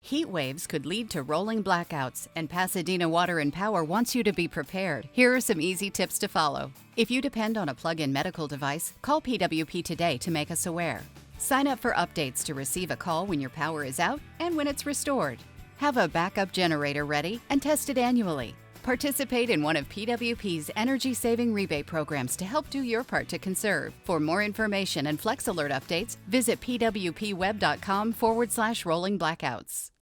Heat waves could lead to rolling blackouts, and Pasadena Water and Power wants you to be prepared. Here are some easy tips to follow. If you depend on a plug-in medical device, call PWP today to make us aware. Sign up for updates to receive a call when your power is out and when it's restored. Have a backup generator ready and test it annually. Participate in one of PWP's energy-saving rebate programs to help do your part to conserve. For more information and Flex Alert updates, visit pwpweb.com/rolling blackouts.